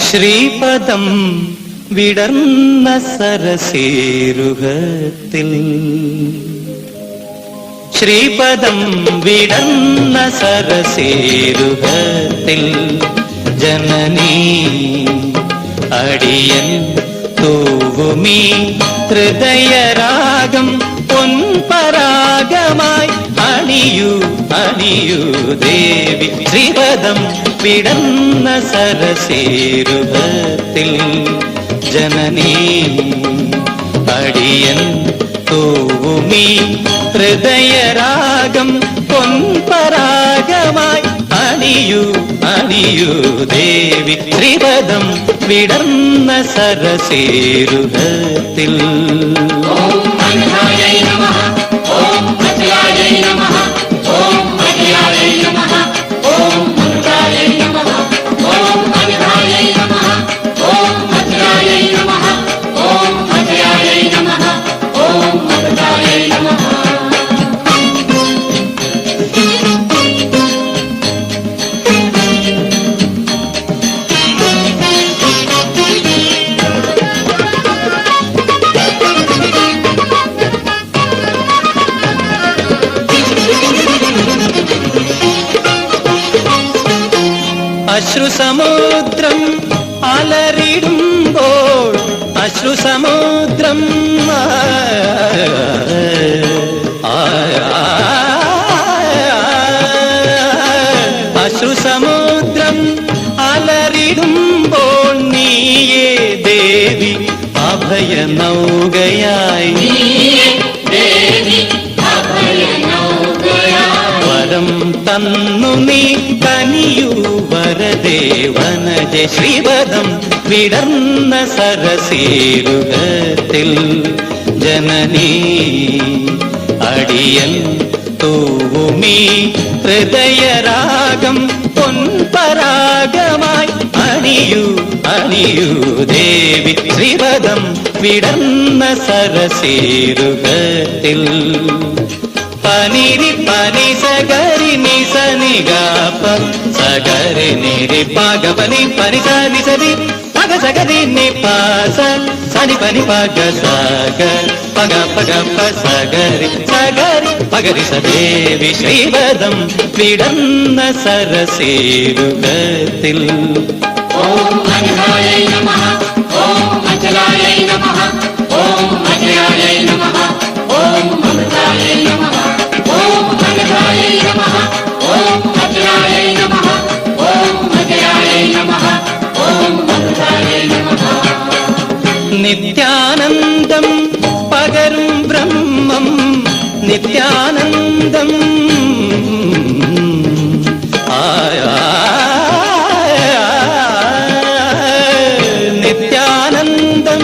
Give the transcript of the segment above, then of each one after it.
ശ്രീപദം വിടർന്ന സരസേരുഹത്തിൽ ശ്രീപദം വിടർന്ന സരസേരുഹത്തിൽ ജനനീ അടിയൻ തൂവുമീ ഹൃദയരാഗം പൊൻപരാഗമായി അണിയൂ അണിയൂ ദേവി ശ്രീപദം വിടർന്ന സരസേരുഹത്തിൽ ജനനീ അടിയൻ തൂവുമീ ഹൃദയരാഗം പൊൻപരാഗമായി അണിയൂ അണിയൂ ദേവി ശ്രീപദം വിടർന്ന സരസേരുഹത്തിൽ അശ്രുസമുദ്രം അലറിടുമ്പോൾ അശ്രുസമുദ്രം അശ്രുസമുദ്രം അലറിടുമ്പോൾ നീയേ ദേവി അഭയ നൗകയായി വരം തന്നു നീ കനിയൂ വരദേവനജ ശ്രീപദം വിടർന്ന സരസേരുഹത്തിൽ ജനനീ അടിയൻ തൂവുമീ ഹൃദയരാഗം പൊൻപരാഗമായി അണിയൂ അണിയൂ ദേവി ശ്രീപദം വിടർന്ന സരസേരുഹത്തിൽ പനിരി പനി സഗരി നിസ നിഗാപ സഗരി നിരി പാഗ പനി പനി സനി സരി പഗ സഗരി നിപാസ സനി പനി പഗ സഗ പഗ പഗ പ സഗരി സഗരി പഗരി സദേവി ശ്രീപദം വിടർന്ന സരസേരുഹത്തിൽ ഓം അനിതായൈ നമഃ ഓം അചലായൈ നമഃ ഓം അജയായൈ നമഃ ഓം അമൃതായൈ നമഃ ഓം അനിതായൈ നമഃ ഓം അചലായൈ നമഃ ഓം അജയായൈ നമഃ ഓം അമൃതായൈ നമഃ. നിത്യാനന്ദം പകരും ബ്രഹ്മം നിത്യാനന്ദം നിത്യാനന്ദം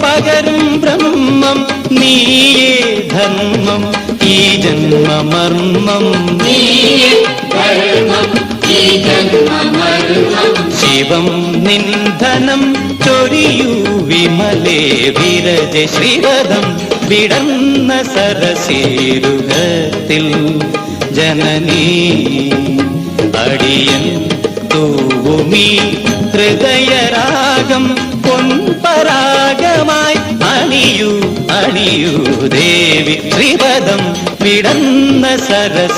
പകരും ബ്രഹ്മം നീയേ ധർമ്മം ഈ ജന്മമർമ്മം ശിവം നിന്ധനം ചൊരിയൂ വിമലേ വിരജ ശ്രീപദം വിടർന്ന സരസേരുഹത്തിൽ ജനനീ അടിയൻ തൂവുമീ ഹൃദയരാഗം പൊൻപരാഗമായി അണിയൂ അണിയൂ ദേവി ശ്രീപദം വിടർന്ന സരസേരുഹത്തിൽ